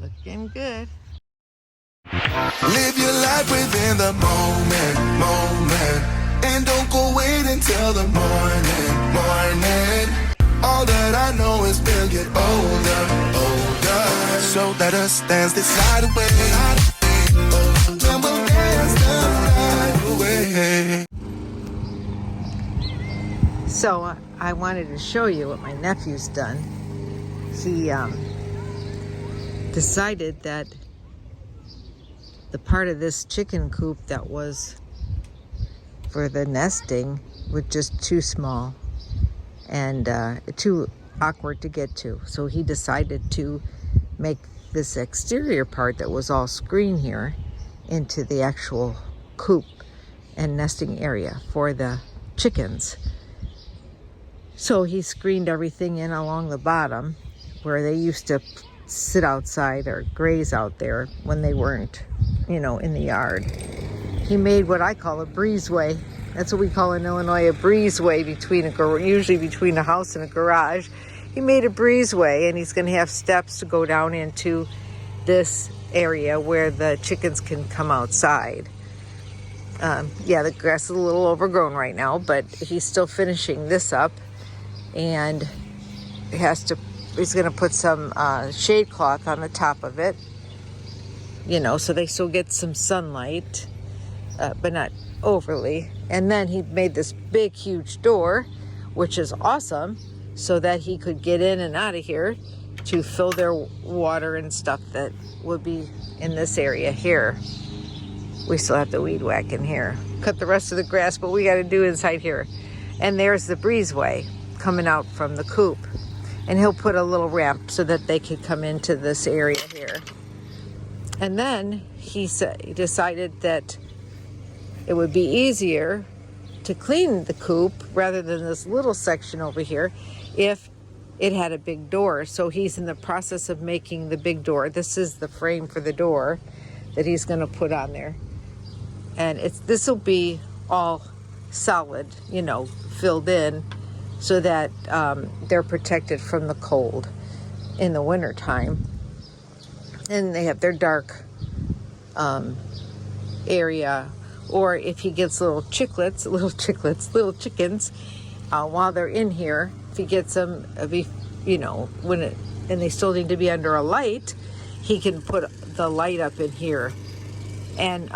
Looking good. Live your life within the moment, and don't go wait until the morning. All that I know is we'll get older. So let us dance this night away. And we'll dance the night away. So I wanted to show you what my nephew's done. He decided that the part of this chicken coop that was for the nesting was just too small and too awkward to get to. So he decided to make this exterior part that was all screen here into the actual coop and nesting area for the chickens. So he screened everything in along the bottom where they used to sit outside or graze out there when they weren't, in the yard. He made what I call a breezeway. That's what we call in Illinois a breezeway usually between a house and a garage. He made a breezeway, and he's going to have steps to go down into this area where the chickens can come outside. The grass is a little overgrown right now, but he's still finishing this up, and he's going to put some shade cloth on the top of it, so they still get some sunlight, but not overly. And then he made this big, huge door, which is awesome, so that he could get in and out of here to fill their water and stuff that would be in this area here. We still have to weed whack in here, cut the rest of the grass, but we got to do inside here. And there's the breezeway coming out from the coop. And he'll put a little ramp so that they could come into this area here. And then he decided that it would be easier to clean the coop rather than this little section over here if it had a big door. So he's in the process of making the big door. This is the frame for the door that he's going to put on there. And this will be all solid, filled in, so that they're protected from the cold in the winter time. And they have their dark area. Or if he gets little chickens, while they're in here, if he gets them, and they still need to be under a light, he can put the light up in here and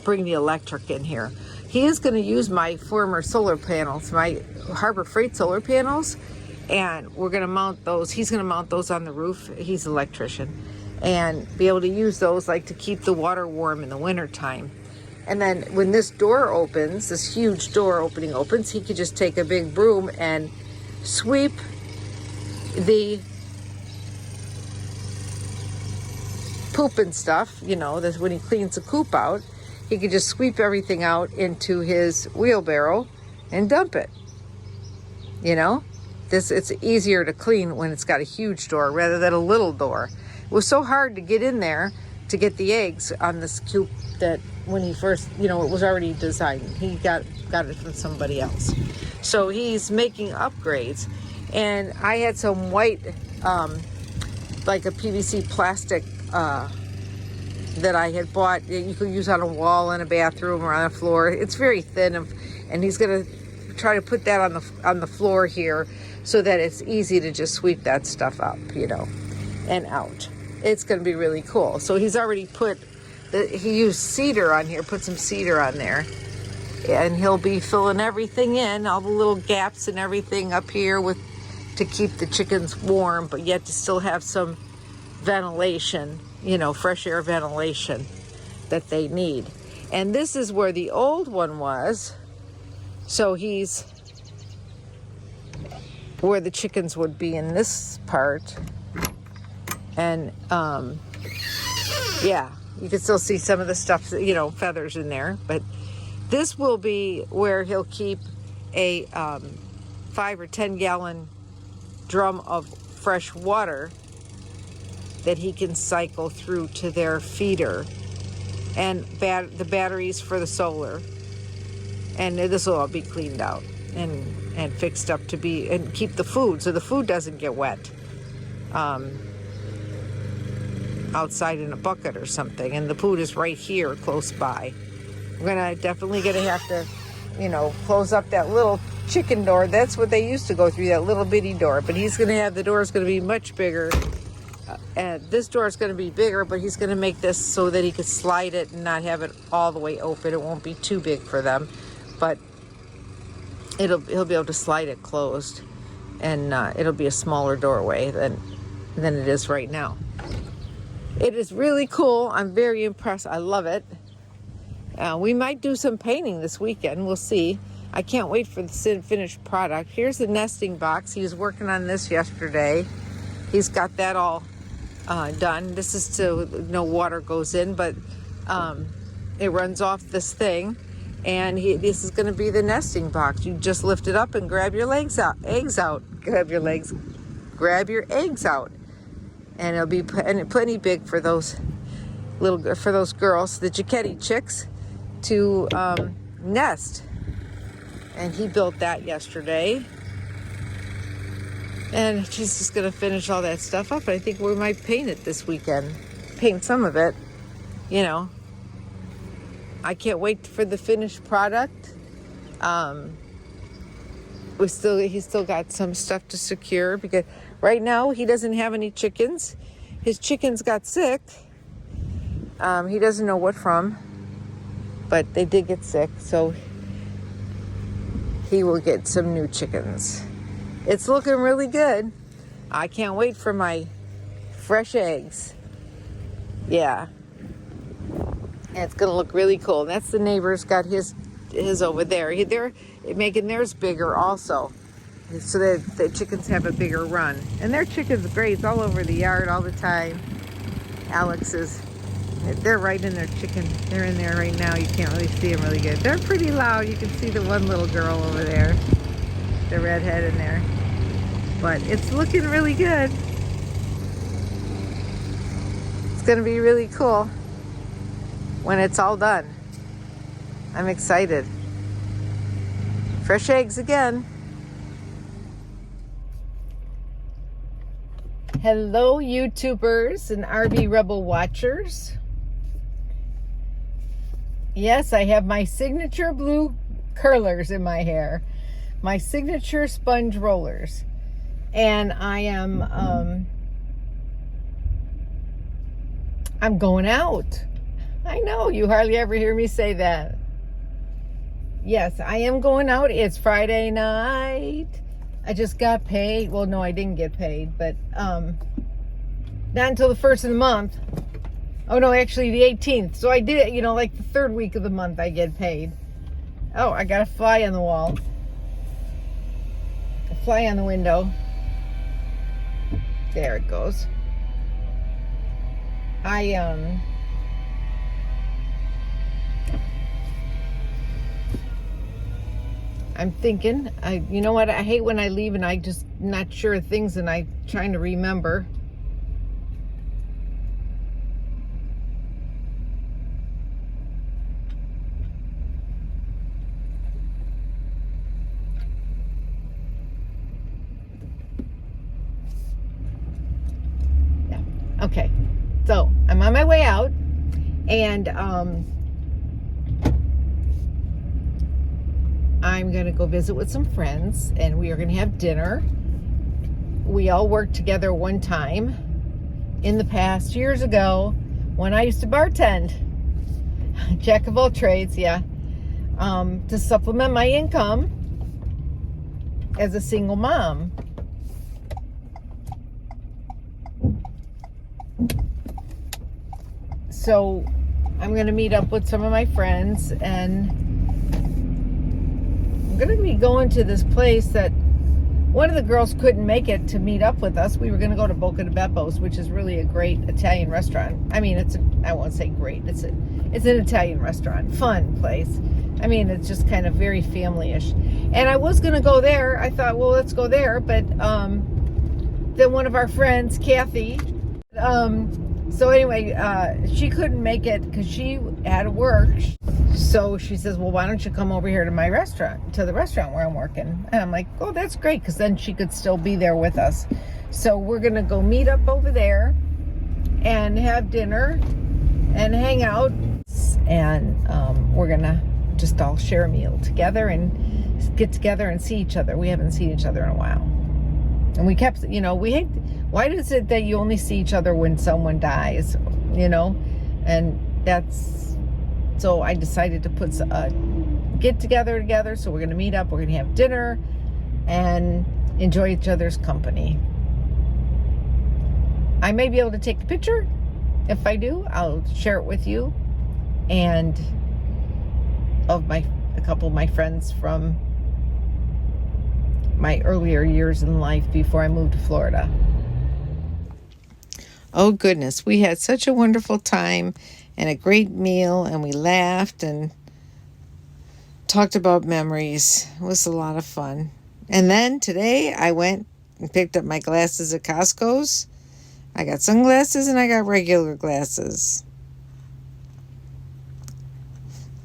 bring the electric in here. He is going to use my former solar panels, my Harbor Freight solar panels, and we're going to mount those. He's going to mount those on the roof. He's an electrician, and be able to use those to keep the water warm in the winter time. And then when this door opens, this huge door opening opens, he could just take a big broom and sweep the poop and stuff, when he cleans the coop out. He could just sweep everything out into his wheelbarrow and dump it. It's easier to clean when it's got a huge door rather than a little door. It was so hard to get in there to get the eggs on this coop that when he first, it was already designed. He got it from somebody else. So he's making upgrades. And I had some white, like a PVC plastic that I had bought. You could use on a wall in a bathroom or on a floor. It's very thin, and he's going to try to put that on the floor here so that it's easy to just sweep that stuff up, and out. It's going to be really cool. So he's already he used cedar on here, put some cedar on there, and he'll be filling everything in, all the little gaps and everything up here to keep the chickens warm, but yet to still have some ventilation, fresh air ventilation that they need. And this is where the old one was. So he's where the chickens would be in this part. And you can still see some of the stuff, feathers in there. But this will be where he'll keep a 5 or 10 gallon drum of fresh water that he can cycle through to their feeder, and the batteries for the solar. And this will all be cleaned out and fixed up and keep the food so the food doesn't get wet. outside in a bucket or something, and the food is right here close by. We're definitely gonna have to, close up that little chicken door. That's what they used to go through, that little bitty door. But he's gonna have, the door is gonna be much bigger. And this door is gonna be bigger, but he's gonna make this so that he could slide it and not have it all the way open. It won't be too big for them, but he'll be able to slide it closed, and it'll be a smaller doorway than it is right now. It is really cool. I'm very impressed. I love it. We might do some painting this weekend. We'll see. I can't wait for the finished product. Here's the nesting box. He was working on this yesterday. He's got that all done. This is to, no water goes in, but it runs off this thing. And this is going to be the nesting box. You just lift it up and grab your eggs out. Grab your eggs out. And it'll be plenty big for those girls, the Giacchetti chicks, to nest. And he built that yesterday. And she's just gonna finish all that stuff up. I think we might paint it this weekend. Paint some of it, I can't wait for the finished product. He's still got some stuff to secure, because right now he doesn't have any chickens. His chickens got sick. He doesn't know what from, but they did get sick, so he will get some new chickens. It's looking really good. I can't wait for my fresh eggs. Yeah. And it's gonna look really cool. And that's the neighbor's got his over there. They're making theirs bigger also, so that the chickens have a bigger run. And their chickens graze all over the yard all the time. They're right in their chicken. They're in there right now. You can't really see them really good. They're pretty loud. You can see the one little girl over there, the redhead in there. But it's looking really good. It's gonna be really cool when it's all done. I'm excited. Fresh eggs again. Hello, YouTubers and RV Rebel watchers. Yes, I have my signature blue curlers in my hair. My signature sponge rollers. And I am, I'm going out. I know, you hardly ever hear me say that. Yes, I am going out. It's Friday night. I just got paid. Well, no, I didn't get paid, but not until the first of the month. Oh, no, actually the 18th. So I did, like the third week of the month I get paid. Oh, I got a fly on the wall. A fly on the window. There it goes. I'm thinking, you know what, I hate when I leave and I just not sure of things and I'm trying to remember. Yeah, okay. So, I'm on my way out, and I'm going to go visit with some friends, and we are going to have dinner. We all worked together one time in the past, years ago, when I used to bartend. Jack of all trades, yeah. To supplement my income as a single mom. So I'm going to meet up with some of my friends, and I'm going to be going to this place that one of the girls couldn't make it to meet up with us. We were going to go to Boca de Beppo's, which is really a great Italian restaurant. I mean, I won't say great. It's an Italian restaurant. Fun place. I mean, it's just kind of very family-ish. And I was going to go there. I thought, well, let's go there. But then one of our friends, Kathy, so anyway, she couldn't make it because she had to work. So she says, well, why don't you come over here to my restaurant, to the restaurant where I'm working? And I'm like, oh, that's great, because then she could still be there with us. So we're going to go meet up over there. and have dinner and hang out. And we're gonna just all share a meal together and get together and see each other. We haven't seen each other in a while. And we kept, you know, we hate, why is it that you only see each other when someone dies, you know? And that's, so I decided to put a get together. So we're gonna meet up, we're gonna have dinner and enjoy each other's company. I may be able to take a picture. If I do, I'll share it with you. And of a couple of my friends from my earlier years in life before I moved to Florida. Oh goodness, we had such a wonderful time and a great meal, and we laughed and talked about memories. It was a lot of fun. And then today I went and picked up my glasses at Costco's. I got sunglasses and I got regular glasses.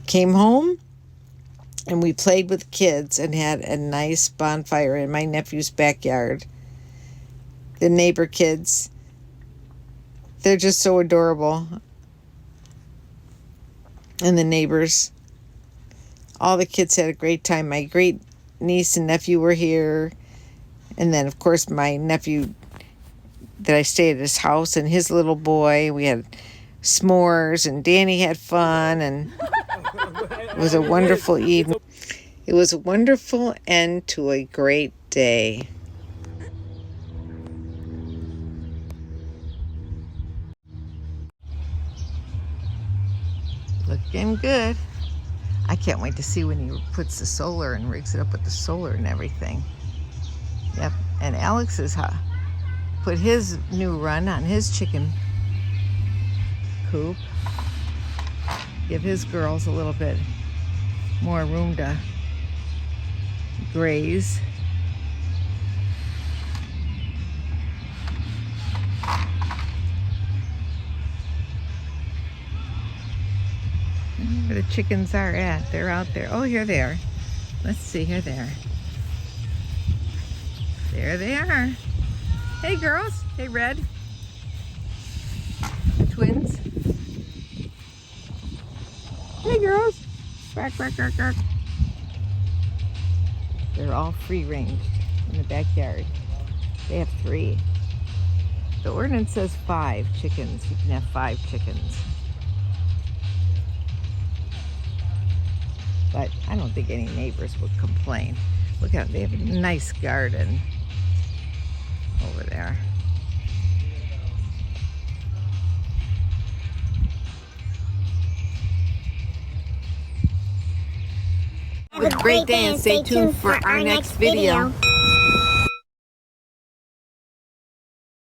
Came home and we played with kids and had a nice bonfire in my nephew's backyard. The neighbor kids, they're just so adorable. And the neighbors, all the kids had a great time. My great niece and nephew were here. And then, of course, my nephew that I stayed at his house and his little boy. We had s'mores and Danny had fun, and it was a wonderful evening. It was a wonderful end to a great day. Looking good. I can't wait to see when he puts the solar and rigs it up with the solar and everything. Yep, and Alex has put his new run on his chicken coop. Give his girls a little bit more room to graze. Where the chickens are at. They're out there. Oh, here they are. Let's see. Here they are. There they are. Hey, girls. Hey, Red. The twins. Hey, girls. Bark, bark, bark, bark. They're all free-range in the backyard. They have 3. The ordinance says 5 chickens. You can have 5 chickens. But I don't think any neighbors would complain. Look at them. They have a nice garden over there. Have a great day and stay tuned for our next video.